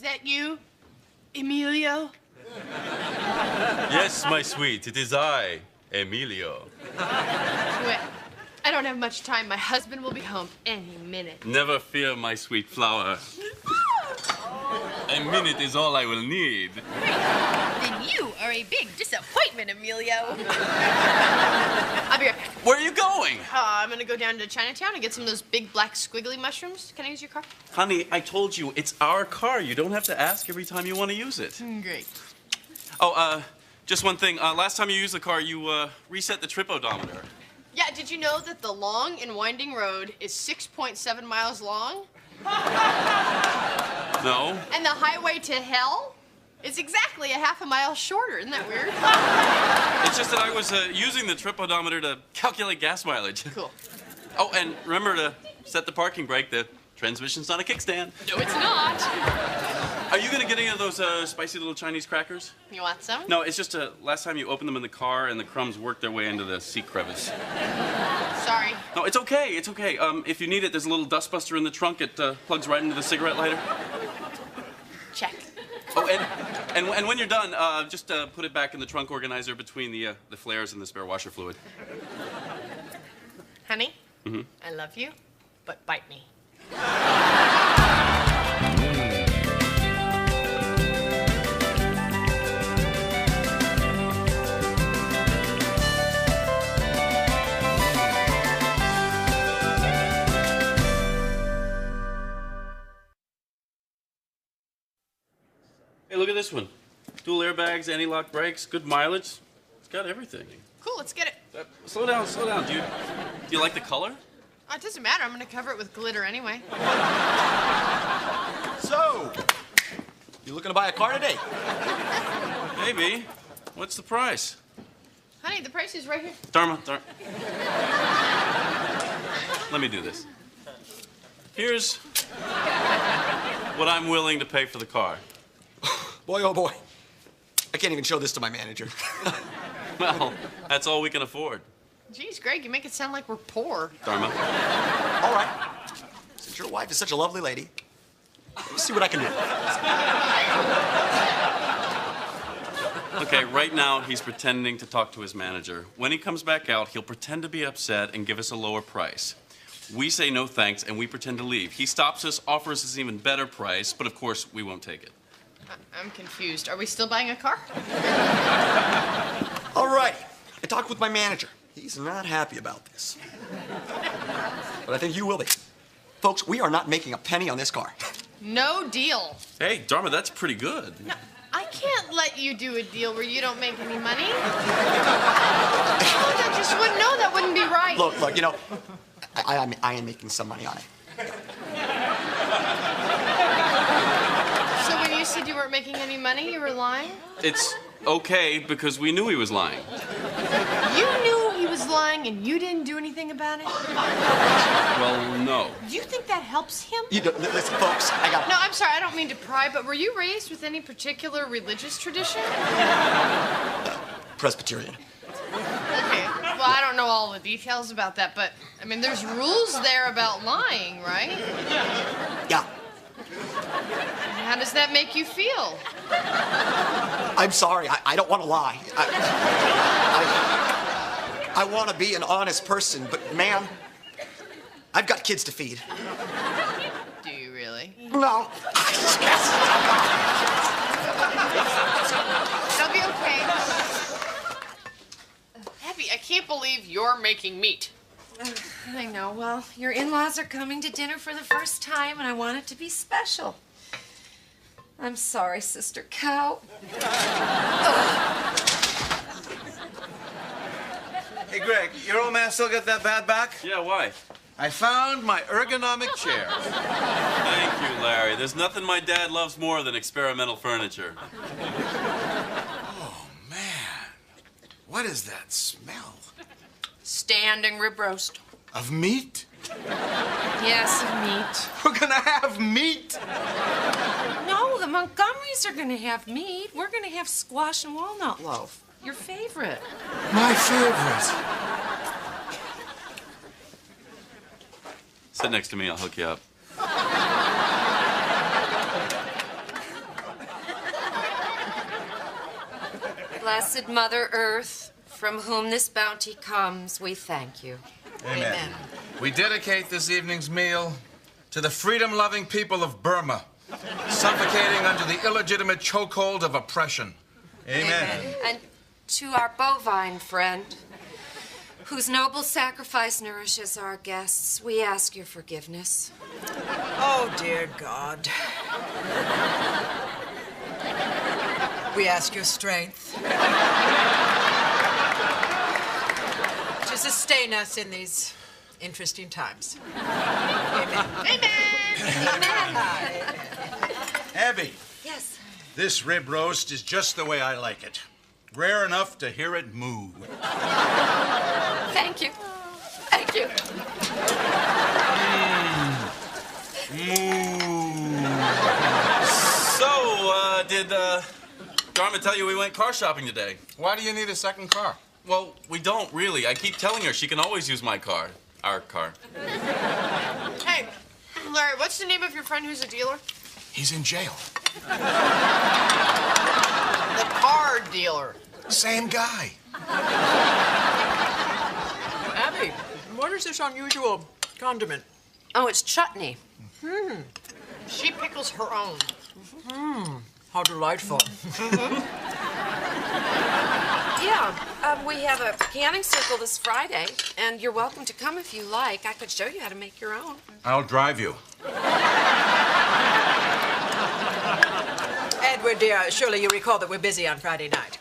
Is that you, Emilio? Yes, my sweet, it is I, Emilio. Well, I don't have much time. My husband will be home any minute. Never fear, my sweet flower. A minute is all I will need. Then you are a big disappointment, Emilio. I'll be right back. Where are you going? I'm gonna go down to Chinatown and get some of those big black squiggly mushrooms. Can I use your car? Honey, I told you, it's our car. You don't have to ask every time you want to use it. Great. Oh, just one thing. Last time you used the car, you reset the trip odometer. Yeah, did you know that the long and winding road is 6.7 miles long? No. And the highway to hell is exactly a half a mile shorter. Isn't that weird? It's just that I was using the trip odometer to calculate gas mileage. Cool. Oh, and remember to set the parking brake. The transmission's not a kickstand. No, it's not. Are you going to get any of those spicy little Chinese crackers? You want some? No, it's just last time you opened them in the car and the crumbs worked their way into the seat crevice. Sorry. No, it's okay. It's okay. If you need it, there's a little dustbuster in the trunk. It plugs right into the cigarette lighter. Check. Oh, and when you're done, just put it back in the trunk organizer between the flares and the spare washer fluid. Honey, I love you, but bite me. Hey, look at this one. Dual airbags, anti-lock brakes, good mileage. It's got everything. Cool, let's get it. Slow down, slow down. Do you like the color? Oh, it doesn't matter. I'm gonna cover it with glitter anyway. So, you looking to buy a car today? Maybe. What's the price? Honey, the price is right here. Dharma. Let me do this. Here's what I'm willing to pay for the car. Boy, oh boy. I can't even show this to my manager. Well, that's all we can afford. Jeez, Greg, you make it sound like we're poor. Dharma. All right. Since your wife is such a lovely lady, let me see what I can do. Okay, right now he's pretending to talk to his manager. When he comes back out, he'll pretend to be upset and give us a lower price. We say no thanks and we pretend to leave. He stops us, offers us an even better price, but of course we won't take it. I'm confused. Are we still buying a car? All right. I talked with my manager. He's not happy about this. But I think you will be. Folks, we are not making a penny on this car. No deal. Hey, Dharma, that's pretty good. No, I can't let you do a deal where you don't make any money. Oh, that just wouldn't. No, that wouldn't be right. Look, you know, I am making some money on it. So when you said you weren't making any money, you were lying? It's okay because we knew he was lying. You knew he was lying and you didn't do anything about it? Well, no. Do you think that helps him? Listen, folks, I got... No, I'm sorry, I don't mean to pry, but were you raised with any particular religious tradition? Presbyterian. Okay, well, I don't know all the details about that, but, I mean, there's rules there about lying, right? Yeah. How does that make you feel? I'm sorry, I don't want to lie. I want to be an honest person, but ma'am, I've got kids to feed. Do you really? No. It'll be okay. Abby, I can't believe you're making meat. I know. Well, your in-laws are coming to dinner for the first time, and I want it to be special. I'm sorry, Sister Cow. Hey, Greg, your old man still got that bad back? Yeah, why? I found my ergonomic chair. Thank you, Larry. There's nothing my dad loves more than experimental furniture. Oh, man. What is that smell? Standing rib roast. Of meat? Yes, of meat. We're gonna have meat? No, the Montgomerys are gonna have meat. We're gonna have squash and walnut loaf. Your favorite. My favorite. Sit next to me, I'll hook you up. Blessed Mother Earth, from whom this bounty comes, we thank you. Amen. We dedicate this evening's meal to the freedom-loving people of Burma, suffocating under the illegitimate chokehold of oppression. Amen. And to our bovine friend, whose noble sacrifice nourishes our guests, we ask your forgiveness. Oh, dear God. We ask your strength to sustain us in these interesting times. Amen. Amen. Abby, Yes. this rib roast is just the way I like it. Rare enough to hear it moo. Thank you. Thank you. So, did Dharma tell you we went car shopping today? Why do you need a second car? Well, we don't really. I keep telling her she can always use my car. Our car. Hey, Larry, what's the name of your friend who's a dealer? He's in jail. The car dealer. Same guy. Abby, what is this unusual condiment? Oh, it's chutney. She pickles her own. How delightful. Yeah, we have a canning circle this Friday, and you're welcome to come if you like. I could show you how to make your own. I'll drive you. Edward, dear, surely you recall that we're busy on Friday night.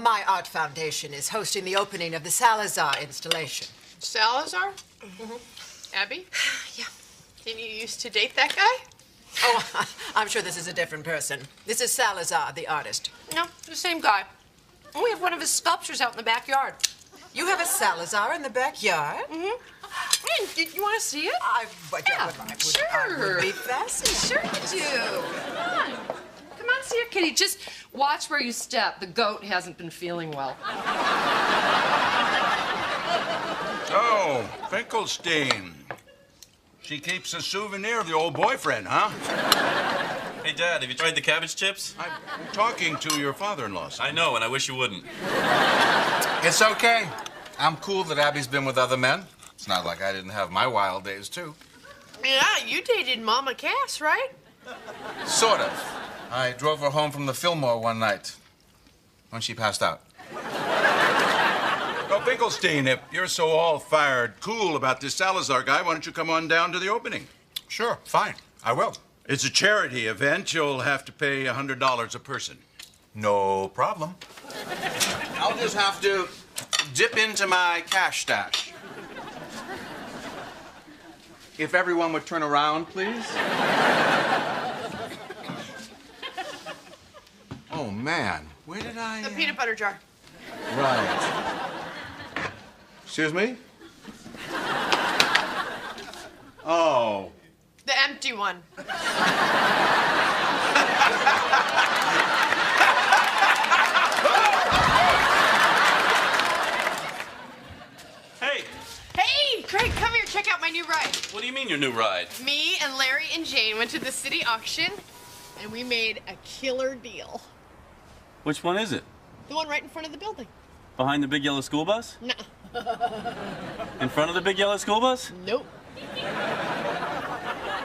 My Art Foundation is hosting the opening of the Salazar installation. Salazar? Abby? Yeah. Didn't you used to date that guy? Oh, I'm sure this is a different person. This is Salazar, the artist. No, the same guy. We have one of his sculptures out in the backyard. You have a Salazar in the backyard? Hey, you want to see it? I Yeah, I would be fascinated. Sure you do. Come on, see it, kitty. Just watch where you step. The goat hasn't been feeling well. Oh, Finkelstein. She keeps a souvenir of the old boyfriend, huh? Hey, Dad, have you tried the cabbage chips? I'm talking to your father-in-law, son. I know, and I wish you wouldn't. It's okay. I'm cool that Abby's been with other men. It's not like I didn't have my wild days, too. Yeah, you dated Mama Cass, right? Sort of. I drove her home from the Fillmore one night when she passed out. Well, Finkelstein, if you're so all-fired cool about this Salazar guy, why don't you come on down to the opening? Sure, fine. I will. It's a charity event. You'll have to pay $100 a person. No problem. I'll just have to dip into my cash stash. If everyone would turn around, please. Oh, man. Where did I... The peanut butter jar. Right. Excuse me? Oh. The empty one. Hey, Hey, Craig, come here. Check out my new ride. what do you mean your new ride? Me and Larry and Jane went to the city auction, and we made a killer deal. Which one is it? The one right in front of the building. Behind the big yellow school bus? No. In front of the big yellow school bus? Nope.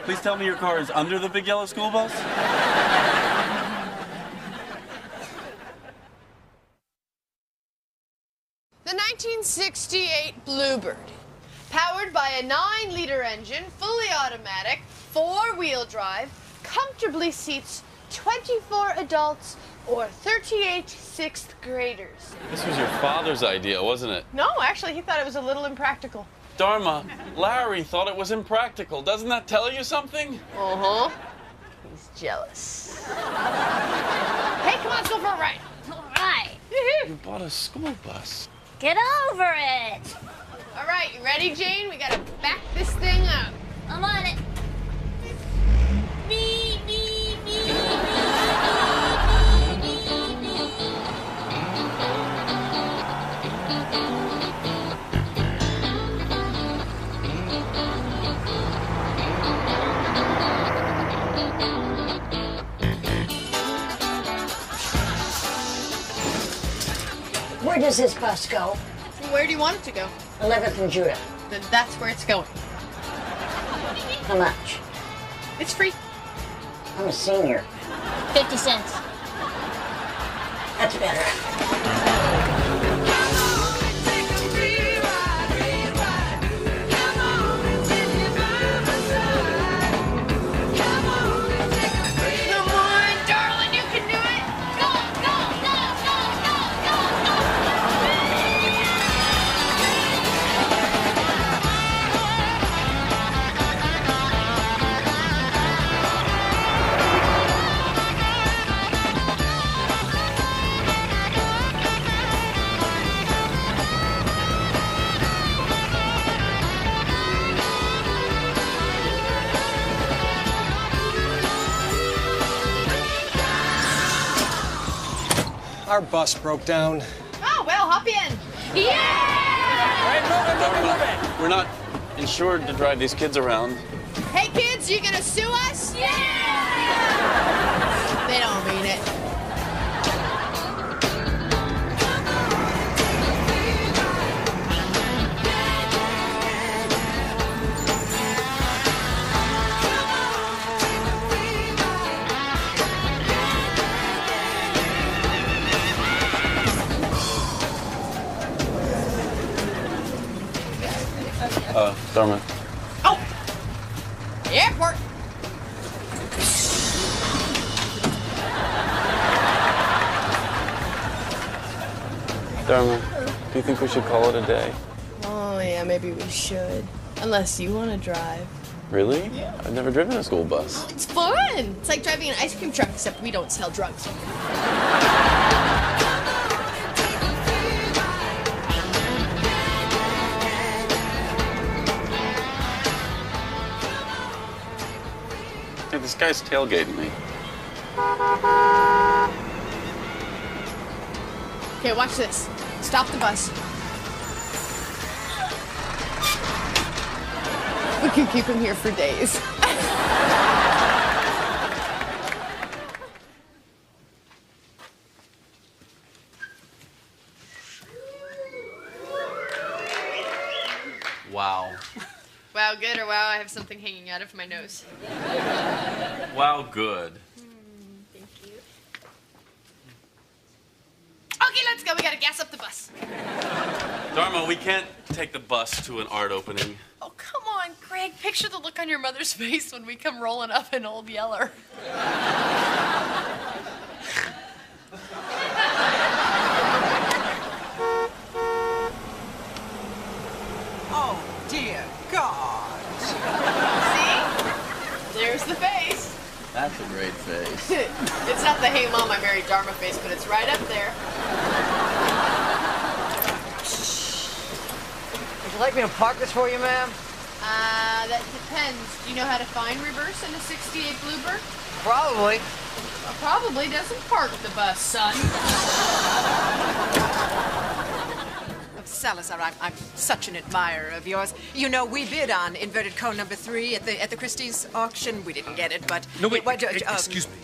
Please tell me your car is under the big yellow school bus? The 1968 Bluebird, powered by a 9-liter engine, fully automatic, 4-wheel drive, comfortably seats 24 adults or 38 sixth graders. This was your father's idea, wasn't it? No, actually, he thought it was a little impractical. Dharma, Larry thought it was impractical. Doesn't that tell you something? Uh-huh. He's jealous. Hey, come on, let's go for a ride. All right. You bought a school bus. Get over it. All right, you ready, Jane? We gotta back this thing up. I'm on it. Me, me, me, me, me, me, me. Where does this bus go? Where do you want it to go? 11th and Judah. Then that's where it's going. How much? It's free. I'm a senior. 50 cents. That's better. Come on, darling, you can do it. Go, go, go, go, go, go, Our bus broke down. Oh, well, hop in. We're not insured to drive these kids around. Hey, kids, you gonna sue us? Yeah! They don't mean it. Dharma. Oh! Airport. Dharma, do you think we should call it a day? Oh, yeah, maybe we should. Unless you want to drive. Really? Yeah. I've never driven a school bus. It's fun. It's like driving an ice cream truck, except we don't sell drugs. Hey, this guy's tailgating me. Okay, watch this. Stop the bus. We can keep him here for days. Wow. Wow, good, or wow, I have something hanging out of my nose. Wow, good. Thank you. Okay, let's go. We gotta gas up the bus. Dharma, we can't take the bus to an art opening. Oh, come on, Greg. Picture the look on your mother's face when we come rolling up in Old Yeller. Oh, dear God. See? There's the face. That's a great face. It's not the "Hey Mom, I married Dharma" face, but it's right up there. Would you like me to park this for you, ma'am? That depends. Do you know how to find reverse in a 68 Bluebird? Probably. Well, probably doesn't park the bus, son. Salazar, I'm such an admirer of yours. You know, we bid on inverted cone number 3 at the Christie's auction. We didn't get it, but... No, wait, excuse me.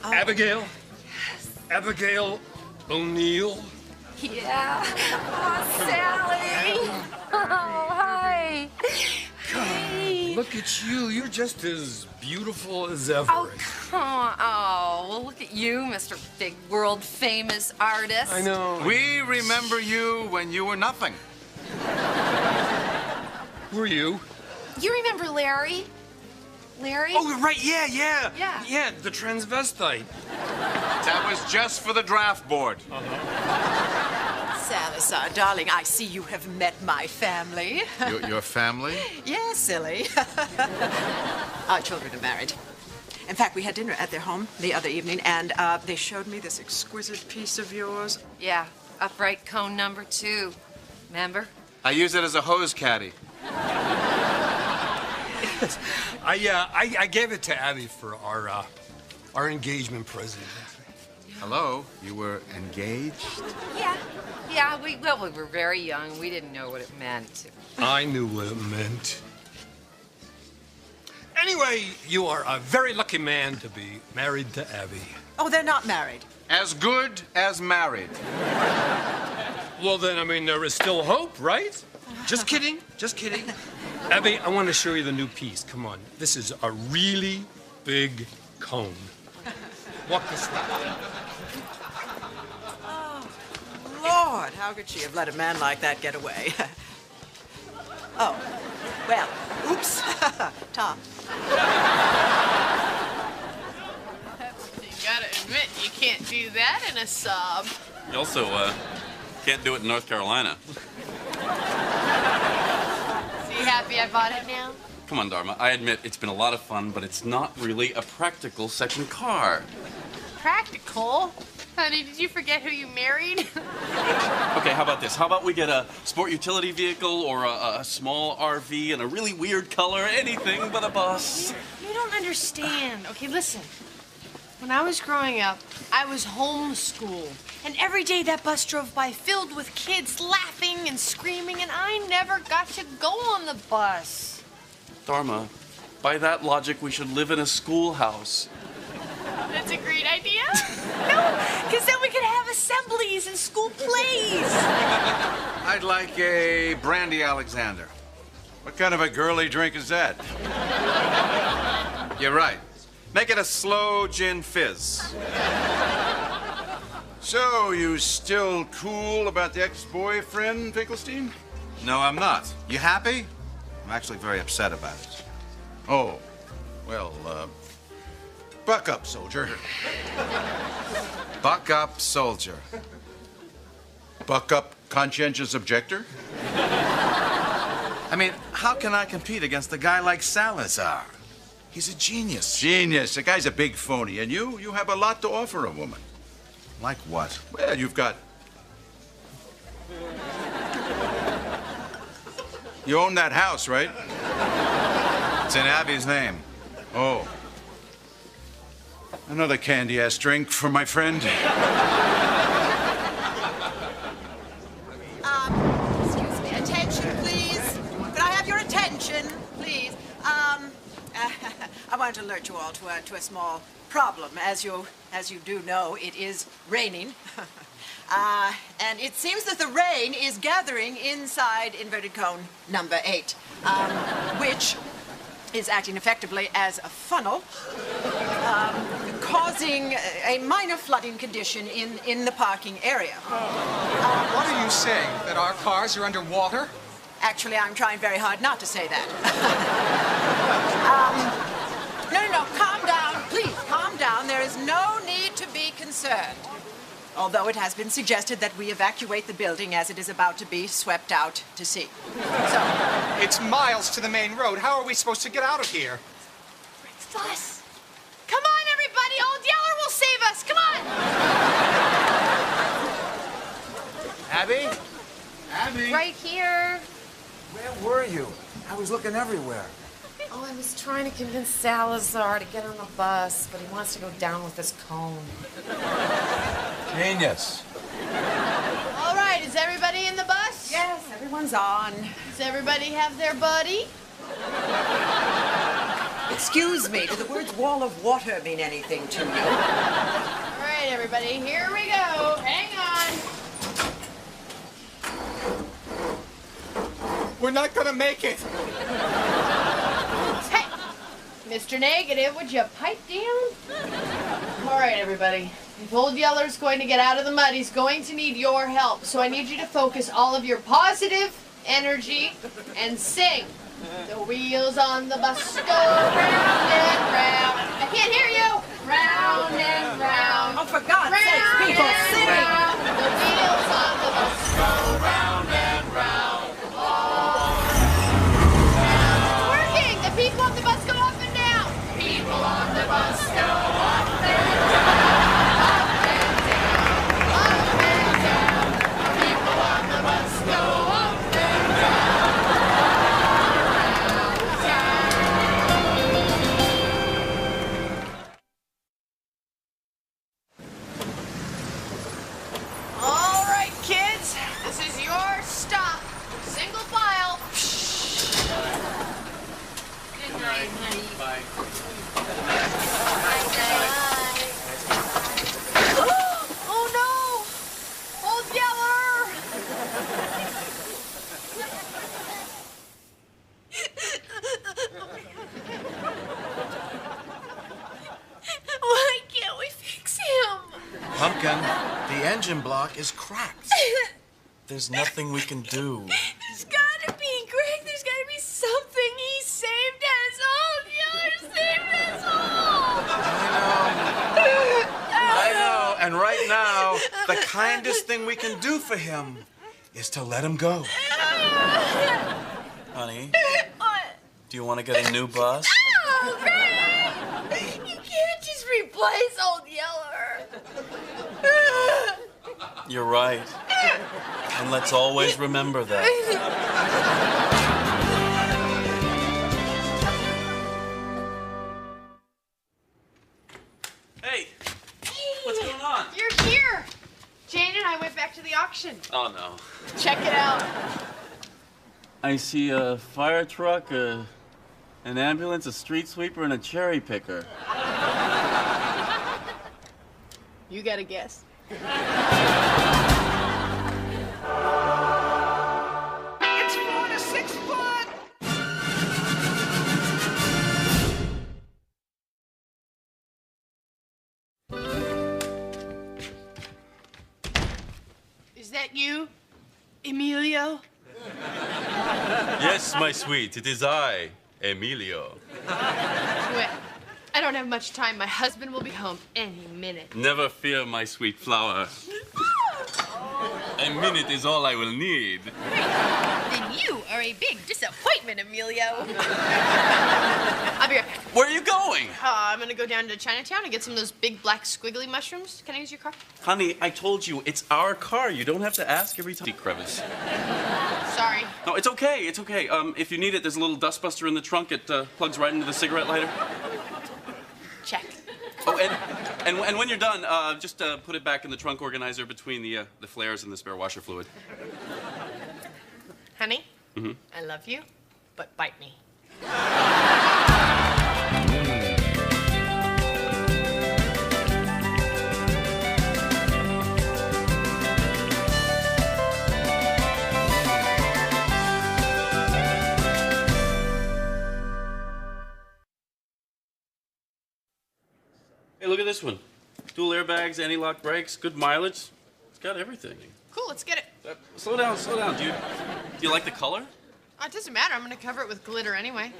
Oh. Abigail? Abigail O'Neill? Yeah. Oh, Sally. Oh, hi. Hey. Look at you. You're just as beautiful as ever. Oh, come on. Oh, well, look at you, Mr. Big World Famous Artist. I know. We remember you when you were nothing. Who are you? You remember Larry? Larry? Oh, right, yeah. Yeah. Yeah, the transvestite. That was just for the draft board. Salazar, darling, I see you have met my family. Your family? Yeah, silly. Our children are married. In fact, we had dinner at their home the other evening, and they showed me this exquisite piece of yours. Yeah, upright cone number 2. Remember? I use it as a hose caddy. I gave it to Abby for our engagement present. Hello? You were engaged? Yeah, we were very young. We didn't know what it meant. I knew what it meant. Anyway, you are a very lucky man to be married to Abby. Oh, they're not married. As good as married. Well, then, I mean, there is still hope, right? Just kidding. Just kidding. Abby, I want to show you the new piece. Come on. This is a really big cone. Walk this way. Oh, Lord, how could she have let a man like that get away? Oh, well, oops. Tom. You gotta admit, you can't do that in a sub. You also can't do it in North Carolina. So you happy I bought it now? Come on, Dharma. I admit it's been a lot of fun, but it's not really a practical second car. Practical? Honey, did you forget who you married? Okay, how about this? How about we get a sport utility vehicle or a small RV in a really weird color? Anything but a bus. You don't understand. Okay, listen. When I was growing up, I was homeschooled. And every day that bus drove by filled with kids laughing and screaming, and I never got to go on the bus. Dharma, by that logic, we should live in a schoolhouse. That's a great idea. No, because then we could have assemblies and school plays. I'd like a brandy Alexander. What kind of a girly drink is that? You're right. Make it a slow gin fizz. So, you still cool about the ex-boyfriend, Finkelstein? No, I'm not. You happy? I'm actually very upset about it. Oh, well, buck up, soldier. Buck up, soldier. Buck up, conscientious objector? I mean, how can I compete against a guy like Salazar? He's a genius. Genius. The guy's a big phony. And you have a lot to offer a woman. Like what? Well, you've got... You own that house, right? It's in Abby's name. Oh. Another candy-ass drink for my friend. Excuse me. Attention, please. Could I have your attention, please? I wanted to alert you all to a small problem. As you do know, it is raining. And it seems that the rain is gathering inside inverted cone number 8, which is acting effectively as a funnel, causing a minor flooding condition in the parking area. What are you saying? That our cars are underwater? Actually, I'm trying very hard not to say that. No, calm down. Please, calm down. There is no need to be concerned. Although it has been suggested that we evacuate the building as it is about to be swept out to sea. So, it's miles to the main road. How are we supposed to get out of here? It's us. Come on, everybody. Old Yeller will save us. Come on. Abby? Abby? Right here. Where were you? I was looking everywhere. Oh, I was trying to convince Salazar to get on the bus, but he wants to go down with his cone. Genius. All right, is everybody in the bus? yes, everyone's on. Does everybody have their buddy? Excuse me, do the words wall of water mean anything to you? All right, everybody, here we go. Hang on. We're not gonna make it. Hey, Mr. Negative, would you pipe down? All right, everybody. If Old Yeller's going to get out of the mud, he's going to need your help. So I need you to focus all of your positive energy and sing. The wheels on the bus go round and round. I can't hear you. Round and round. Oh, for God's sake, people, sing! Round. The wheels on the bus go round and round. It's working. The people on the bus go up and down. People on the bus go up and down. Up and down. Up and down. People on the bus go up and down. All right, kids, this is your stop. Single file. Good night, honey. Bye. Oh no! Old Yeller! broken. The engine block is cracked. There's nothing we can do. There's gotta be, Greg. There's gotta be something. He saved us all. Yeller saved us all. I know. And right now, the kindest thing we can do for him is to let him go. Honey, What? do you want to get a new bus? Oh, Greg! You can't just replace old Yeller. You're right. And let's always remember that. Hey, what's going on? You're here. Jane and I went back to the auction. Oh, no. Check it out. I see a fire truck, an ambulance, a street sweeper, and a cherry picker. You got a guess. It's 4 to 6 foot. Is that you, Emilio? Yes, my sweet, it is I, Emilio. Well, I don't have much time. My husband will be home any minute. Never fear, my sweet flower. A minute is all I will need. Then you are a big disappointment, Emilio. I'll be right back. Where are you going? I'm gonna go down to Chinatown and get some of those big black squiggly mushrooms. Can I use your car? Honey, I told you, it's our car. You don't have to ask every time. Crevice. Sorry. No, it's okay, it's okay. If you need it, there's a little dustbuster in the trunk. It plugs right into the cigarette lighter. Check. Oh, and when you're done, just put it back in the trunk organizer between the flares and the spare washer fluid. Honey, I love you, but bite me. Hey, look at this one. Dual airbags, anti-lock brakes, good mileage. It's got everything. Cool, let's get it. Slow down, Do you like the color? Oh, it doesn't matter. I'm gonna cover it with glitter anyway.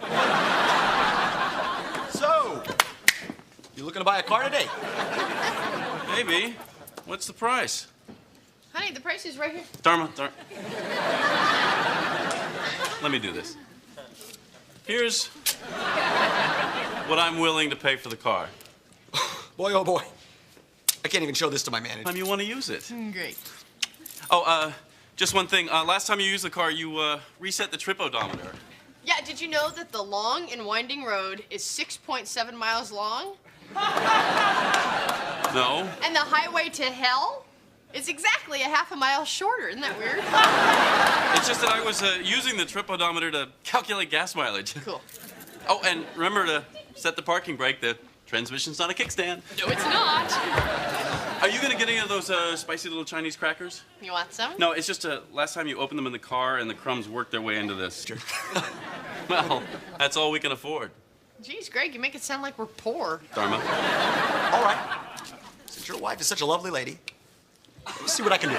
So, you looking to buy a car today? Maybe. What's the price? Honey, the price is right here. Dharma. Let me do this. Here's what I'm willing to pay for the car. Boy, oh boy. I can't even show this to my manager. Time you want to use it. Great. Oh, just one thing. Last time you used the car, you reset the trip odometer. Yeah, did you know that the long and winding road is 6.7 miles long? No. And the highway to hell is exactly a half a mile shorter. Isn't that weird? It's just that I was using the trip odometer to calculate gas mileage. Cool. Oh, and remember to set the parking brake. The transmission's not a kickstand. No, it's not. Are you gonna get any of those spicy little Chinese crackers? You want some? No, it's just last time you opened them in the car and the crumbs worked their way into this. Well, that's all we can afford. Jeez, Greg, you make it sound like we're poor. Dharma. All right. Since your wife is such a lovely lady, let me see what I can do.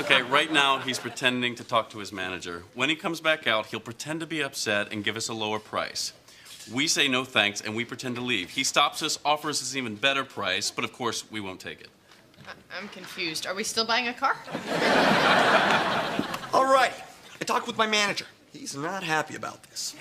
Okay, right now he's pretending to talk to his manager. When he comes back out, he'll pretend to be upset and give us a lower price. We say no thanks and we pretend to leave. He stops us, offers us an even better price, but of course we won't take it. I'm confused. Are we still buying a car? All right. I talked with my manager. He's not happy about this.